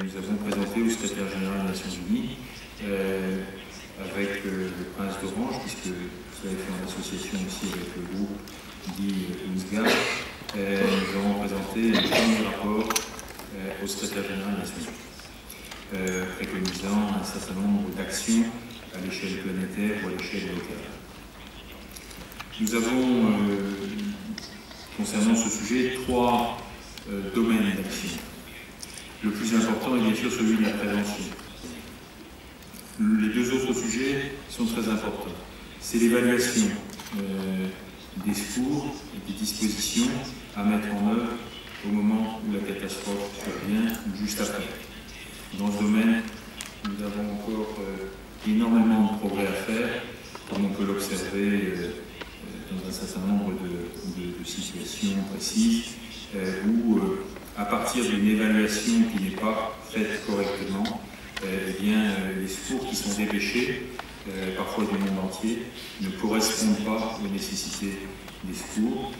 Nous avons présenté au secrétaire général des Nations Unies, avec le prince d'Orange, puisque vous avez fait une association aussi avec le groupe dit UNSGA, nous avons présenté un premier rapport au secrétaire général des Nations Unies, préconisant un certain nombre d'actions à l'échelle planétaire ou à l'échelle locale. Nous avons, concernant ce sujet, trois domaines d'action. Le plus important est bien sûr celui de la prévention. Les deux autres sujets sont très importants. C'est l'évaluation des secours et des dispositions à mettre en œuvre au moment où la catastrophe survient ou juste après. Dans ce domaine, nous avons encore énormément de progrès à faire, comme on peut l'observer dans un certain nombre de situations précises, où à partir d'une évaluation qui n'est pas faite correctement, eh bien, les secours qui sont dépêchés, parfois du monde entier, ne correspondent pas aux nécessités des secours.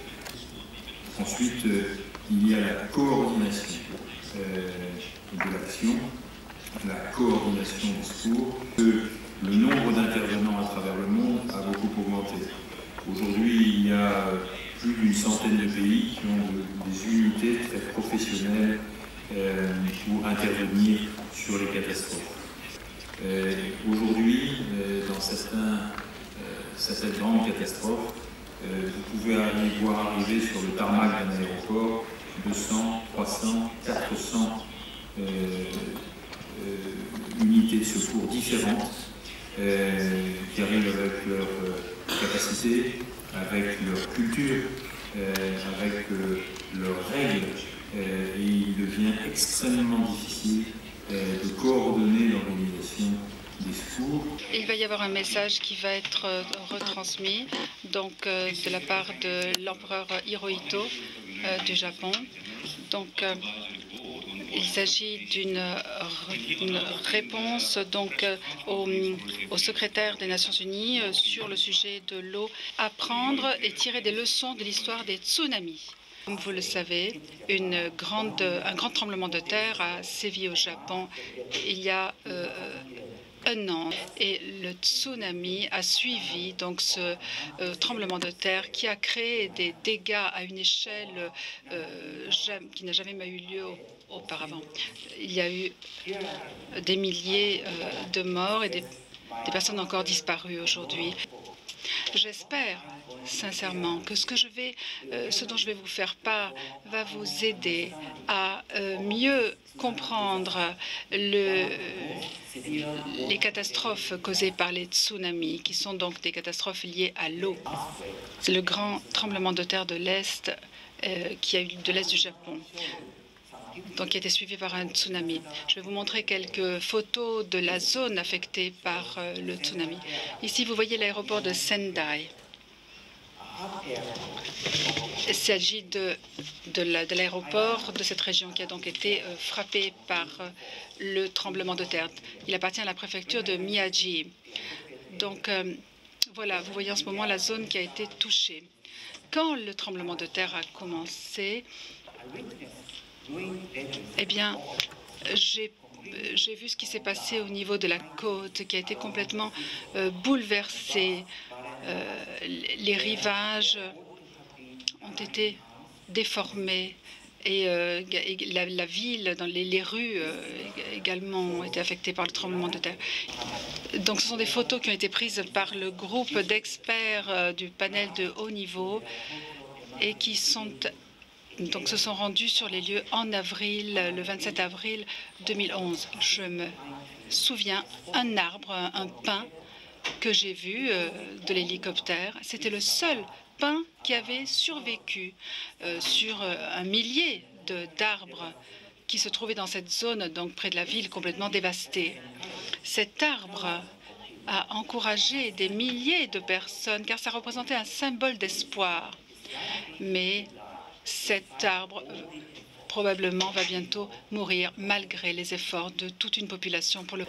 Ensuite, il y a la coordination de l'action, la coordination des secours. Le nombre d'intervenants à travers le monde a beaucoup augmenté. Aujourd'hui, il y a plus d'une centaine de pays qui ont des unités très professionnelles pour intervenir sur les catastrophes. Aujourd'hui, dans certaines grandes catastrophes, vous pouvez voir arriver sur le tarmac d'un aéroport 200, 300, 400 unités de secours différentes qui arrivent avec leur capacité, avec leur culture, avec leurs règles, et il devient extrêmement difficile de coordonner l'organisation des secours. Il va y avoir un message qui va être retransmis donc, de la part de l'empereur Hirohito du Japon. Donc, il s'agit d'une réponse donc, au secrétaire des Nations Unies sur le sujet de l'eau. Apprendre et tirer des leçons de l'histoire des tsunamis. Comme vous le savez, un grand tremblement de terre a sévi au Japon il y a un an, et le tsunami a suivi donc ce tremblement de terre qui a créé des dégâts à une échelle qui n'a jamais eu lieu auparavant. Il y a eu des milliers de morts et des personnes encore disparues aujourd'hui. J'espère sincèrement que ce dont je vais vous faire part va vous aider à mieux comprendre les catastrophes causées par les tsunamis, qui sont donc des catastrophes liées à l'eau. C'est le grand tremblement de terre de l'Est qui a eu de l'Est du Japon, donc qui a été suivi par un tsunami. Je vais vous montrer quelques photos de la zone affectée par le tsunami. Ici, vous voyez l'aéroport de Sendai. Il s'agit de l'aéroport de cette région qui a donc été frappé par le tremblement de terre. Il appartient à la préfecture de Miyagi. Donc, voilà, vous voyez en ce moment la zone qui a été touchée. Quand le tremblement de terre a commencé, eh bien, j'ai vu ce qui s'est passé au niveau de la côte, qui a été complètement bouleversée. Les rivages ont été déformés et la ville, dans les rues également ont été affectées par le tremblement de terre. Donc, ce sont des photos qui ont été prises par le groupe d'experts du panel de haut niveau et qui se sont rendus sur les lieux en avril, le 27 avril 2011. Je me souviens, un arbre, un pin que j'ai vu de l'hélicoptère, c'était le seul pin qui avait survécu sur un millier d'arbres qui se trouvaient dans cette zone, donc près de la ville, complètement dévastée. Cet arbre a encouragé des milliers de personnes, car ça représentait un symbole d'espoir. Mais cet arbre probablement va bientôt mourir malgré les efforts de toute une population pour le.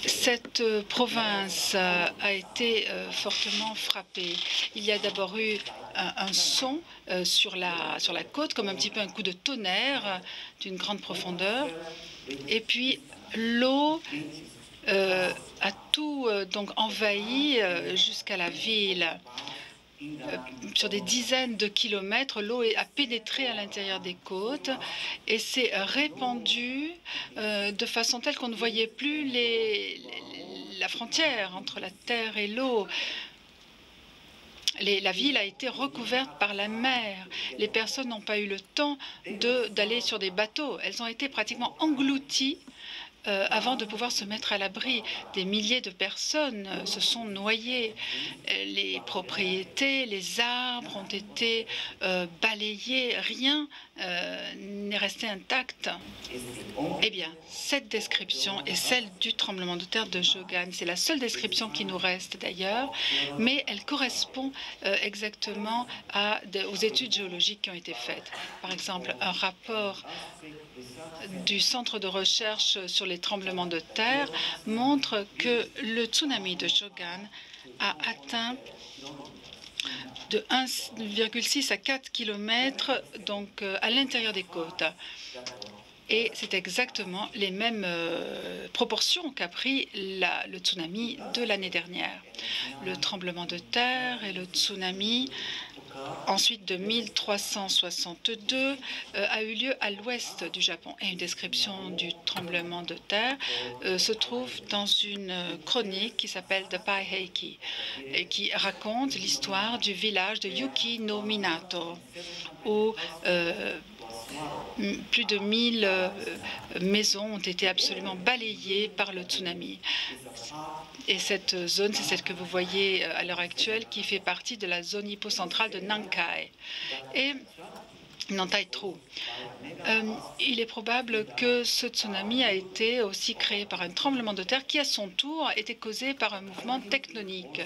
Cette province a été fortement frappée. Il y a d'abord eu un son sur la côte, comme un petit peu un coup de tonnerre d'une grande profondeur. Et puis, l'eau a tout donc envahi jusqu'à la ville. Sur des dizaines de kilomètres, l'eau a pénétré à l'intérieur des côtes et s'est répandue de façon telle qu'on ne voyait plus la frontière entre la terre et l'eau. La ville a été recouverte par la mer. Les personnes n'ont pas eu le temps d'aller sur des bateaux. Elles ont été pratiquement englouties avant de pouvoir se mettre à l'abri. Des milliers de personnes se sont noyées. Les propriétés, les arbres ont été balayés. Rien n'est resté intact. Eh bien, cette description est celle du tremblement de terre de Jogan. C'est la seule description qui nous reste d'ailleurs, mais elle correspond exactement aux études géologiques qui ont été faites. Par exemple, un rapport du Centre de recherche sur les tremblements de terre montre que le tsunami de Jogan a atteint de 1,6 à 4 km donc, à l'intérieur des côtes. Et c'est exactement les mêmes proportions qu'a pris le tsunami de l'année dernière. Le tremblement de terre et le tsunami, ensuite de 1362, a eu lieu à l'ouest du Japon. Et une description du tremblement de terre se trouve dans une chronique qui s'appelle The Pai-heiki et qui raconte l'histoire du village de Yuki no Minato, où plus de 1000 maisons ont été absolument balayées par le tsunami. Et cette zone, c'est celle que vous voyez à l'heure actuelle, qui fait partie de la zone hypocentrale de Nankai et Nantai-tro. Il est probable que ce tsunami a été aussi créé par un tremblement de terre qui, à son tour, était causé par un mouvement tectonique.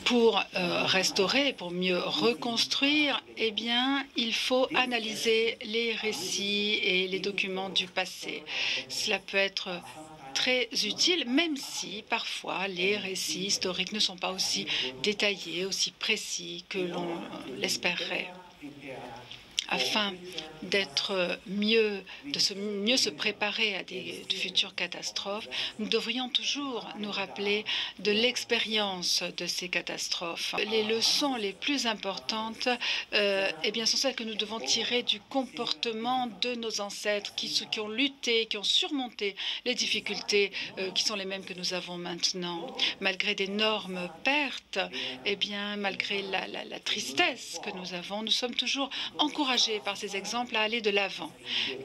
Pour restaurer, pour mieux reconstruire, eh bien, il faut analyser les récits et les documents du passé. Cela peut être très utile, même si parfois les récits historiques ne sont pas aussi détaillés, aussi précis que l'on l'espérerait. Afin d'être mieux se préparer à des futures catastrophes, nous devrions toujours nous rappeler de l'expérience de ces catastrophes. Les leçons les plus importantes eh bien, sont celles que nous devons tirer du comportement de nos ancêtres qui ont lutté, qui ont surmonté les difficultés qui sont les mêmes que nous avons maintenant. Malgré d'énormes pertes, eh bien, malgré la tristesse que nous avons, nous sommes toujours encouragés par ces exemples à aller de l'avant,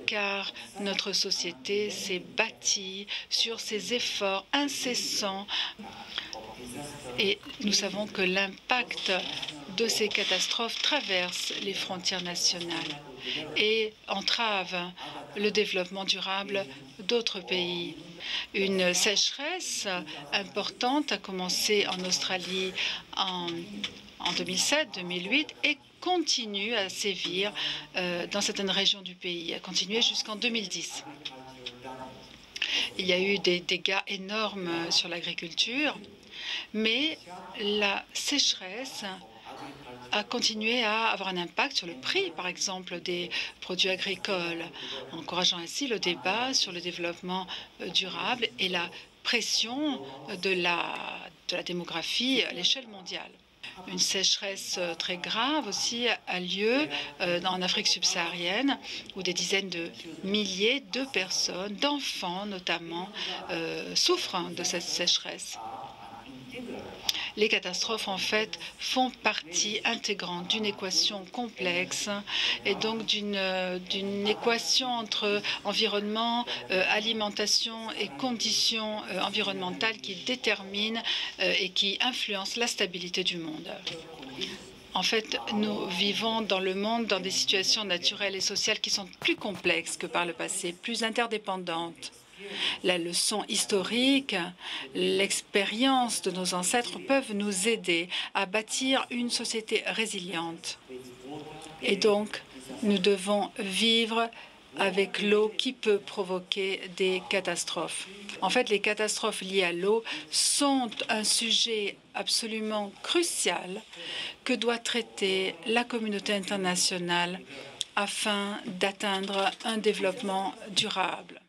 car notre société s'est bâtie sur ces efforts incessants et nous savons que l'impact de ces catastrophes traverse les frontières nationales et entrave le développement durable d'autres pays. Une sécheresse importante a commencé en Australie en 2007-2008 et continue à sévir dans certaines régions du pays, a continué jusqu'en 2010. Il y a eu des dégâts énormes sur l'agriculture, mais la sécheresse a continué à avoir un impact sur le prix, par exemple, des produits agricoles, encourageant ainsi le débat sur le développement durable et la pression de la démographie à l'échelle mondiale. Une sécheresse très grave aussi a lieu en Afrique subsaharienne, où des dizaines de milliers de personnes, d'enfants notamment, souffrent de cette sécheresse. Les catastrophes, en fait, font partie intégrante d'une équation complexe et donc d'une équation entre environnement, alimentation et conditions environnementales qui déterminent et qui influencent la stabilité du monde. En fait, nous vivons dans le monde dans des situations naturelles et sociales qui sont plus complexes que par le passé, plus interdépendantes. La leçon historique, l'expérience de nos ancêtres peuvent nous aider à bâtir une société résiliente. Et donc, nous devons vivre avec l'eau qui peut provoquer des catastrophes. En fait, les catastrophes liées à l'eau sont un sujet absolument crucial que doit traiter la communauté internationale afin d'atteindre un développement durable.